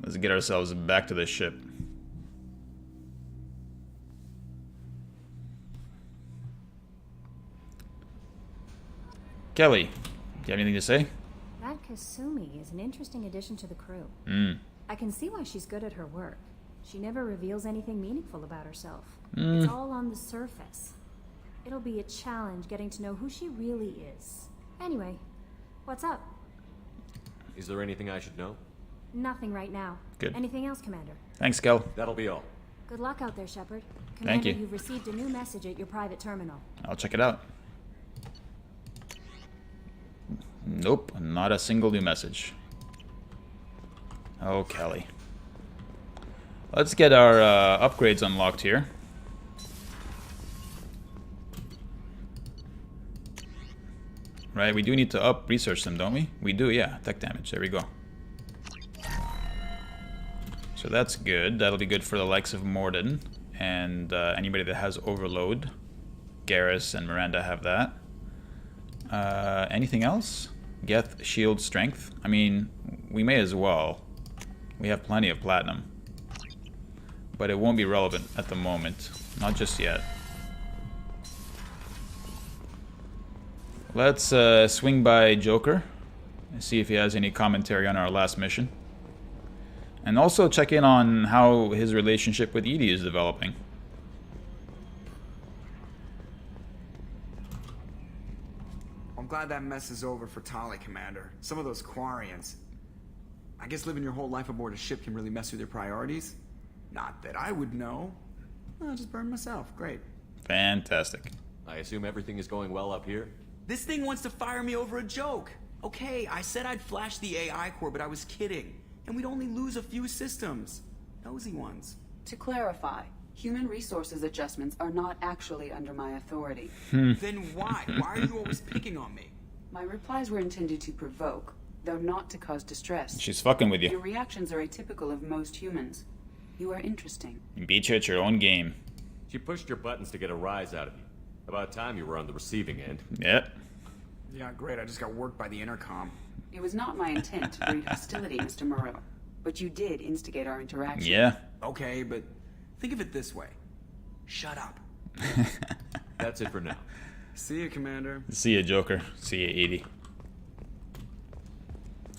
Let's get ourselves back to the ship. Kelly, do you have anything to say? That Kasumi is an interesting addition to the crew. Hmm. I can see why she's good at her work. She never reveals anything meaningful about herself. It's all on the surface. It'll be a challenge getting to know who she really is. Anyway, what's up? Is there anything I should know? Nothing right now. Good. Anything else, Commander? Thanks, Kel. That'll be all. Good luck out there, Shepard. Thank Commander, you. You've received a new message at your private terminal. I'll check it out. Nope, not a single new message. Oh, Kelly. Let's get our upgrades unlocked here. Right, we do need to research them, don't we? We do, yeah. Tech damage, there we go. So that's good. That'll be good for the likes of Morden and anybody that has overload. Garrus and Miranda have that. Anything else? Geth, shield, strength. I mean, we may as well. We have plenty of platinum. But it won't be relevant at the moment. Not just yet. Let's swing by Joker and see if he has any commentary on our last mission. And also check in on how his relationship with Edie is developing. I'm glad that mess is over for Tali, Commander. Some of those Quarians. I guess living your whole life aboard a ship can really mess with your priorities. Not that I would know. I'll just burn myself. Great. Fantastic. I assume everything is going well up here? This thing wants to fire me over a joke. Okay, I said I'd flash the AI core, but I was kidding. And we'd only lose a few systems. Nosy ones. To clarify, human resources adjustments are not actually under my authority. Then why? Why are you always picking on me? My replies were intended to provoke, though not to cause distress. She's fucking with Your you. reactions are atypical of most humans. You are interesting. You beat you at your own game. She pushed your buttons to get a rise out of you. About time you were on the receiving end. Yep. Yeah, great. I just got worked by the intercom. It was not my intent to breed hostility, Mr. Moreau, but you did instigate our interaction. Yeah. Okay, but think of it this way. Shut up. That's it for now. See you, Commander. See ya, Joker. See ya, Edie.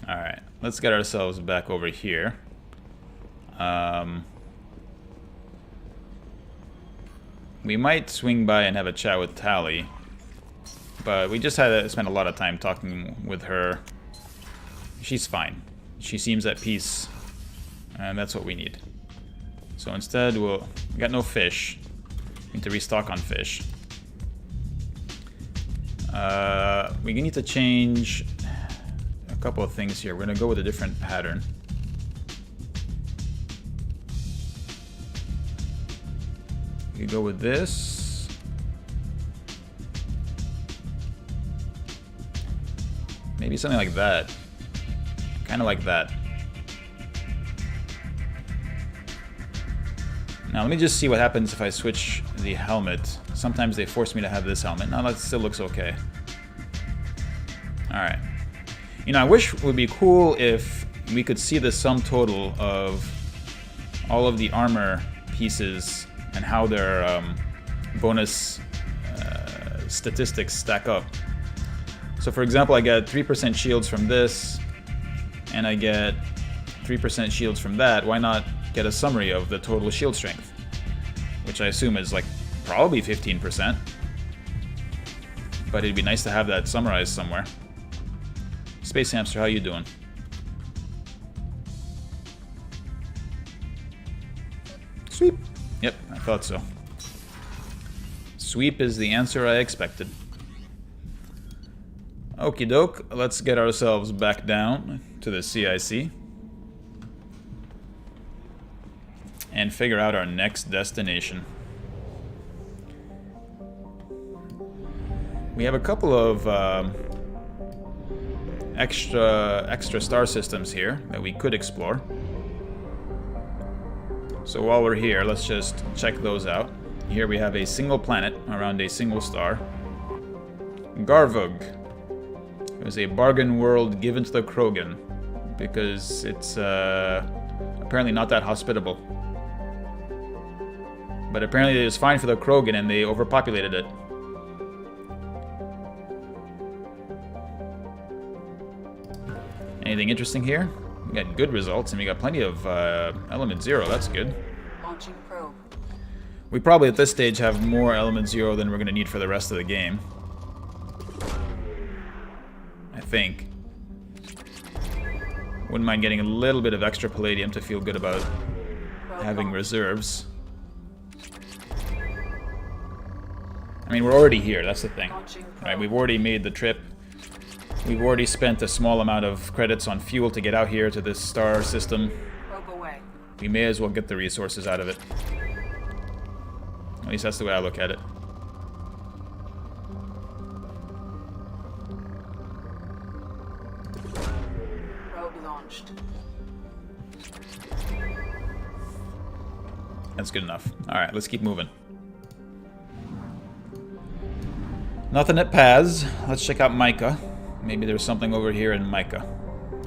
Alright, let's get ourselves back over here. We might swing by and have a chat with Tali, but we just had to spend a lot of time talking with her. She's fine. She seems at peace, and that's what we need. So instead, we got no fish. Need to restock on fish. We need to change a couple of things here. We're gonna go with a different pattern. We could go with this. Maybe something like that. Kind of like that. Now let me just see what happens if I switch the helmet. Sometimes they force me to have this helmet. Now that still looks okay. Alright. You know, I wish it would be cool if we could see the sum total of all of the armor pieces and how their bonus statistics stack up. So for example, I get 3% shields from this, and I get 3% shields from that. Why not get a summary of the total shield strength? Which I assume is like probably 15%. But it'd be nice to have that summarized somewhere. Space Hamster, how you doing? Sweep. Yep, I thought so. Sweep is the answer I expected. Okie doke, let's get ourselves back down to the CIC and figure out our next destination. We have a couple of extra star systems here that we could explore. So while we're here, let's just check those out. Here we have a single planet around a single star. Garvug. It was a bargain world given to the Krogan because it's Apparently not that hospitable. But apparently it was fine for the Krogan and they overpopulated it. Anything interesting here? We got good results and we got plenty of element 0. That's good. Launching probe. We probably at this stage have more element 0 than we're going to need for the rest of the game. I think. Wouldn't mind getting a little bit of extra palladium to feel good about Probe having launched. reserves. I mean, we're already here, that's the thing. Launching probe. Right, we've already made the trip. We've already spent a small amount of credits on fuel to get out here to this star system. Probe away. We may as well get the resources out of it. At least that's the way I look at it. Probe launched. That's good enough. Alright, let's keep moving. Nothing at Paz. Let's check out Micah. Maybe there's something over here in Micah.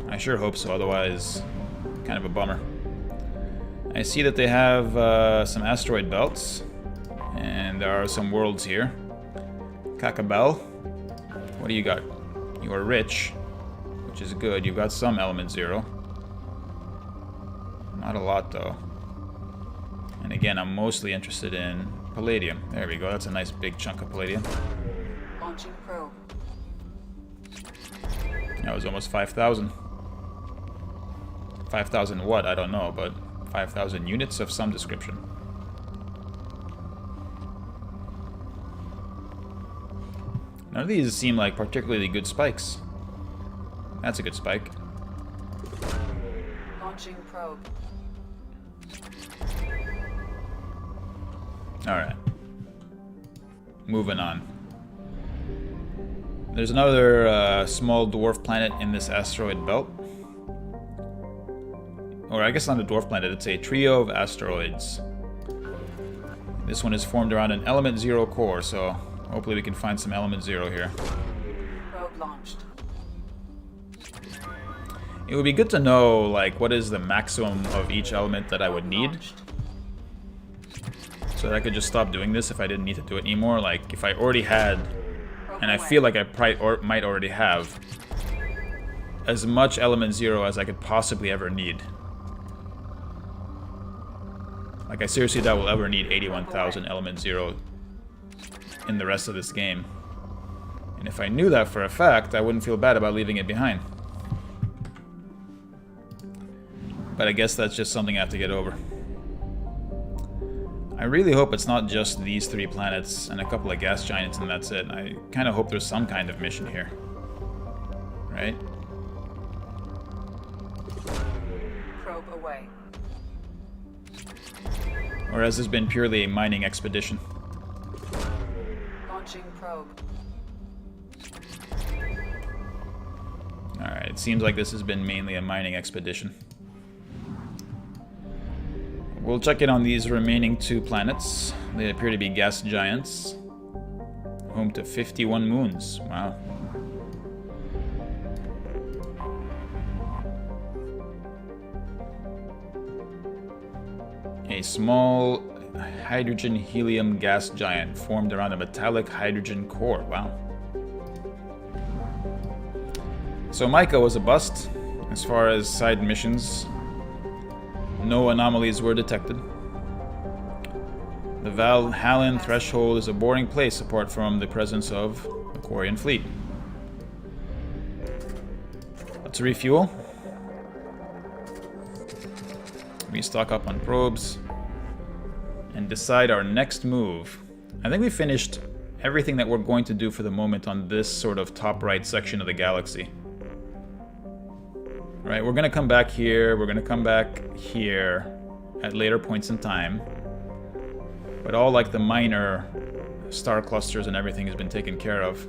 I sure hope so, otherwise kind of a bummer. I see that they have some asteroid belts. And there are some worlds here. Kakabel. What do you got? You are rich, which is good. You've got some element 0. Not a lot, though. And again, I'm mostly interested in palladium. There we go. That's a nice big chunk of palladium. Launching probe. That was almost 5,000. 5,000 what? I don't know, but 5,000 units of some description. None of these seem like particularly good spikes. That's a good spike. Launching probe. Alright. Moving on. There's another small dwarf planet in this asteroid belt. Or I guess not a dwarf planet, it's a trio of asteroids. This one is formed around an element 0 core, so hopefully we can find some element 0 here. Probe launched. It would be good to know, like, what is the maximum of each element that I would need, Launched. so that I could just stop doing this if I didn't need to do it anymore. Like, if I already had, Probe and I away. feel like I probably might already have, as much element 0 as I could possibly ever need. Like, I seriously doubt we'll ever need 81,000 element 0 in the rest of this game. And if I knew that for a fact, I wouldn't feel bad about leaving it behind. But I guess that's just something I have to get over. I really hope it's not just these 3 planets and a couple of gas giants and that's it. I kind of hope there's some kind of mission here. Right? Probe away. Or has this been purely a mining expedition? Launching probe. Alright, it seems like this has been mainly a mining expedition. We'll check in on these remaining 2 planets. They appear to be gas giants. Home to 51 moons. Wow. A small hydrogen-helium gas giant formed around a metallic hydrogen core. Wow. So Micah was a bust. As far as side missions, no anomalies were detected. The Valhallan threshold is a boring place apart from the presence of the Quarian fleet. Let's refuel. Restock up on probes. And decide our next move. I think we finished everything that we're going to do for the moment on this sort of top right section of the galaxy. Right, we're gonna come back here, we're gonna come back here at later points in time. But all like the minor star clusters and everything has been taken care of.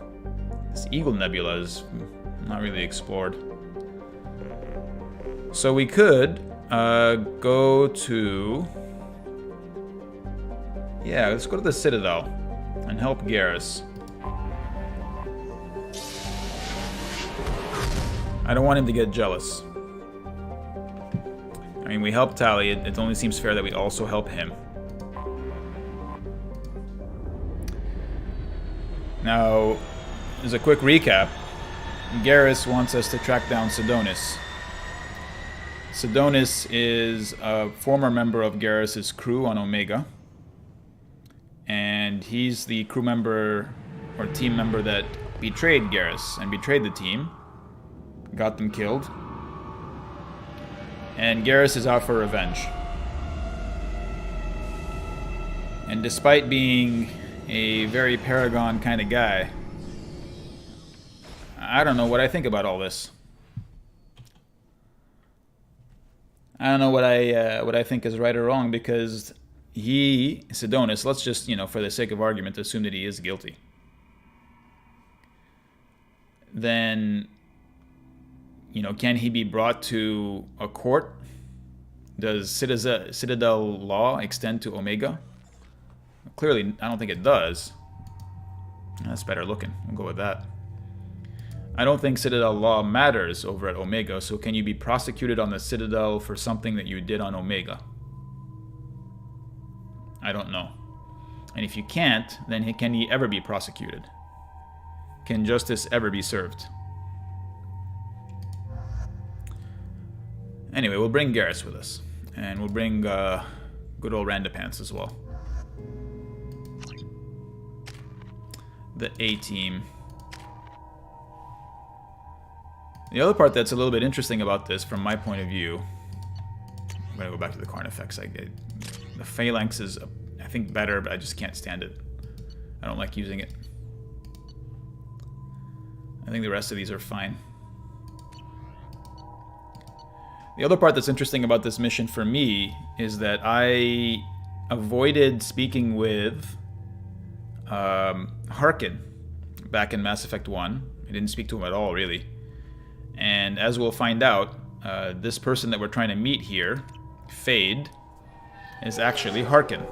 This Eagle Nebula is not really explored. So we could go to... Yeah, let's go to the Citadel and help Garrus. I don't want him to get jealous. I mean, we help Tali. It only seems fair that we also help him. Now, as a quick recap, Garrus wants us to track down Sidonis. Sidonis is a former member of Garrus's crew on Omega. And he's the crew member or team member that betrayed Garrus and betrayed the team. Got them killed. And Garrus is out for revenge. And despite being a very Paragon kind of guy, I don't know what I think about all this. I don't know what I think is right or wrong, because Sidonis, let's just, for the sake of argument, assume that he is guilty. Then, can he be brought to a court? Does Citadel law extend to Omega? Clearly, I don't think it does. That's better looking. We'll go with that. I don't think Citadel law matters over at Omega, so can you be prosecuted on the Citadel for something that you did on Omega? I don't know. And if you can't, then can he ever be prosecuted? Can justice ever be served? Anyway, we'll bring Garrus with us. And we'll bring good old Randapants as well. The A-team. The other part that's a little bit interesting about this, from my point of view, I'm going to go back to the Carnifex. The Phalanx is, I think, better, but I just can't stand it. I don't like using it. I think the rest of these are fine. The other part that's interesting about this mission for me is that I avoided speaking with Harkin back in Mass Effect 1. I didn't speak to him at all, really. And as we'll find out, this person that we're trying to meet here, Fade, is actually Harkin.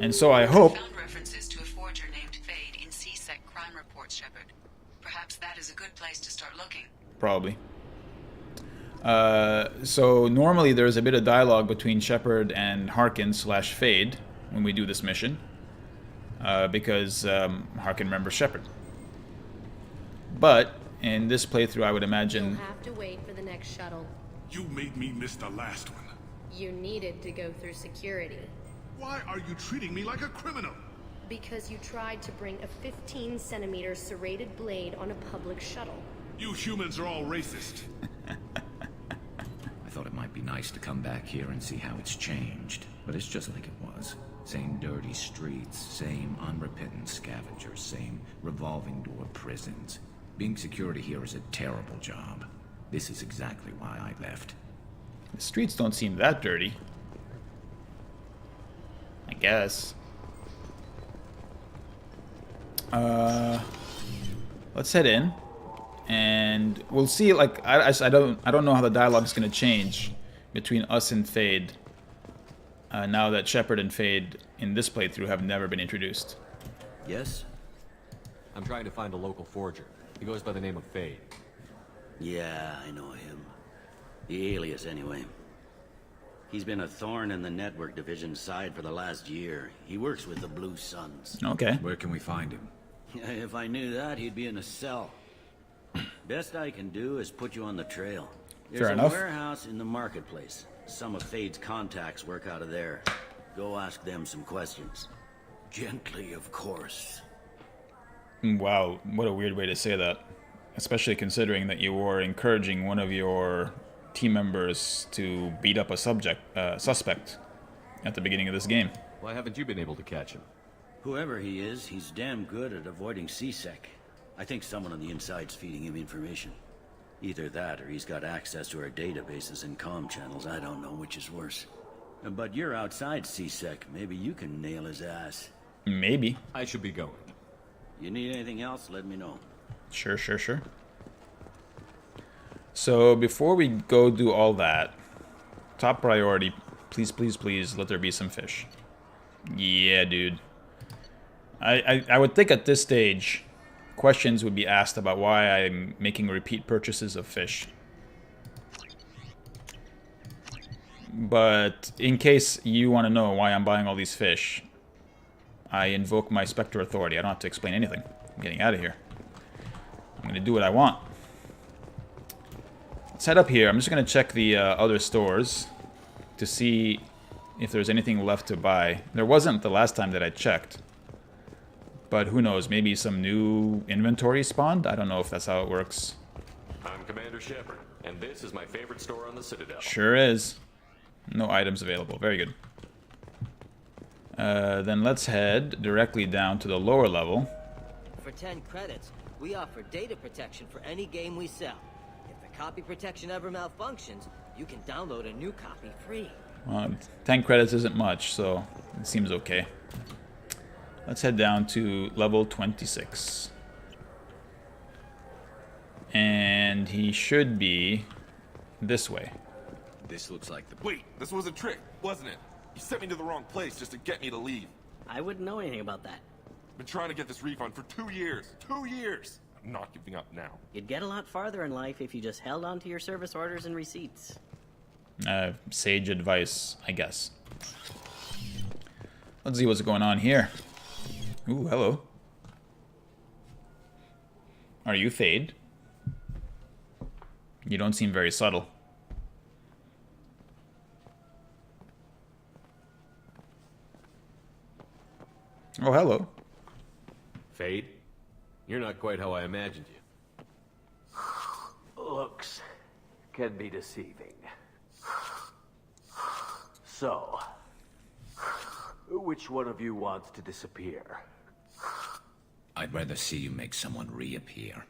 And so I hope... I found references to a forger named Fade in C-Sec crime reports, Shepard. Perhaps that is a good place to start looking. Probably. So normally there's a bit of dialogue between Shepard and Harkin / Fade when we do this mission. Because Harkin remembers Shepard. But in this playthrough, I would imagine... You'll have to wait for the next shuttle. You made me miss the last one. You needed to go through security. Why are you treating me like a criminal? Because you tried to bring a 15-centimeter serrated blade on a public shuttle. You humans are all racist. I thought it might be nice to come back here and see how it's changed, but it's just like it was. Same dirty streets, same unrepentant scavengers, same revolving door prisons. Being security here is a terrible job. This is exactly why I left. The streets don't seem that dirty. I guess. Let's head in, and we'll see. Like I don't know how the dialogue is going to change between us and Fade. Now that Shepard and Fade in this playthrough have never been introduced. Yes? I'm trying to find a local forger. He goes by the name of Fade. Yeah, I know him. The alias, anyway. He's been a thorn in the network division's side for the last year. He works with the Blue Suns. Okay. Where can we find him? If I knew that, he'd be in a cell. Best I can do is put you on the trail. There's Fair enough. a warehouse in the marketplace. Some of Fade's contacts work out of there. Go ask them some questions. Gently, of course. Wow, what a weird way to say that. Especially considering that you were encouraging one of your team members to beat up a suspect at the beginning of this game. Why haven't you been able to catch him? Whoever he is, he's damn good at avoiding C-Sec. I think someone on the inside's feeding him information. Either that, or he's got access to our databases and comm channels. I don't know which is worse. But you're outside C-Sec. Maybe you can nail his ass. Maybe. I should be going. You need anything else, let me know. Sure. So before we go do all that, top priority, please, let there be some fish. Yeah, dude. I would think at this stage, questions would be asked about why I'm making repeat purchases of fish. But in case you want to know why I'm buying all these fish, I invoke my Spectre authority. I don't have to explain anything. I'm getting out of here. I'm going to do what I want. Let's head up here. I'm just going to check the other stores to see if there's anything left to buy. There wasn't the last time that I checked. But who knows, maybe some new inventory spawned? I don't know if that's how it works. I'm Commander Shepard, and this is my favorite store on the Citadel. Sure is. No items available. Very good. Then let's head directly down to the lower level. For 10 credits, we offer data protection for any game we sell. If the copy protection ever malfunctions, you can download a new copy free. 10 credits isn't much, so it seems okay. Let's head down to level 26. And he should be this way. This looks like the... Wait, this was a trick, wasn't it? You sent me to the wrong place just to get me to leave. I wouldn't know anything about that. Been trying to get this refund for 2 years. 2 years! I'm not giving up now. You'd get a lot farther in life if you just held on to your service orders and receipts. Sage advice, I guess. Let's see what's going on here. Ooh, hello. Are you Fade? You don't seem very subtle. Oh, hello. Fade? You're not quite how I imagined you. Looks can be deceiving. So, which one of you wants to disappear? I'd rather see you make someone reappear.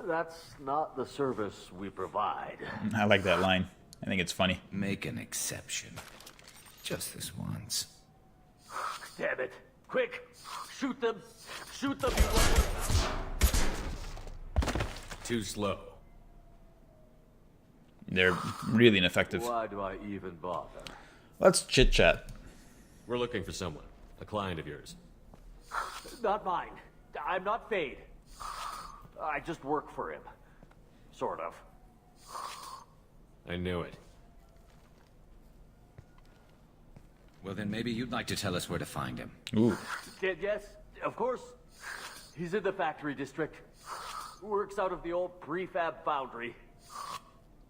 That's not the service we provide. I like that line. I think it's funny. Make an exception. Just this once. Damn it. Quick! Shoot them! Shoot them! Too slow. They're really ineffective. Why do I even bother? Let's chit-chat. We're looking for someone. A client of yours. Not mine. I'm not Fade. I just work for him. Sort of. I knew it. Well, then maybe you'd like to tell us where to find him. Ooh. Yes, of course. He's in the factory district. Works out of the old prefab foundry.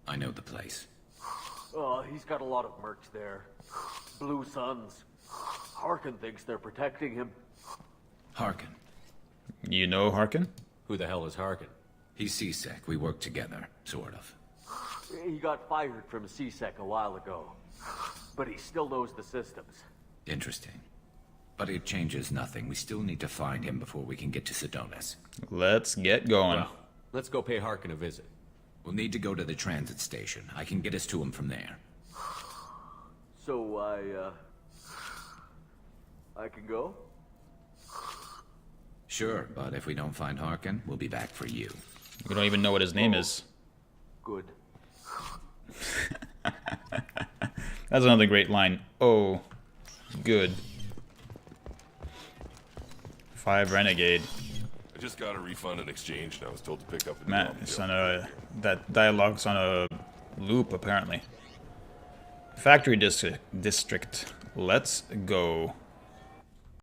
I know the place. Oh, he's got a lot of mercs there. Blue Suns. Harkin thinks they're protecting him. Harkin. You know Harkin? Who the hell is Harkin? He's CSEC. We work together, sort of. He got fired from CSEC a while ago. But he still knows the systems. Interesting. But it changes nothing. We still need to find him before we can get to Sedonis. Let's get going. Well, let's go pay Harkin a visit. We'll need to go to the transit station. I can get us to him from there. So I can go? Sure, but if we don't find Harkin, we'll be back for you. We don't even know what his name is. Good. That's another great line. Oh, good. 5 Renegade. I just got a refund in exchange, and I was told to pick up a Matt, it's on a... That dialogue's on a loop, apparently. Factory district. Let's go.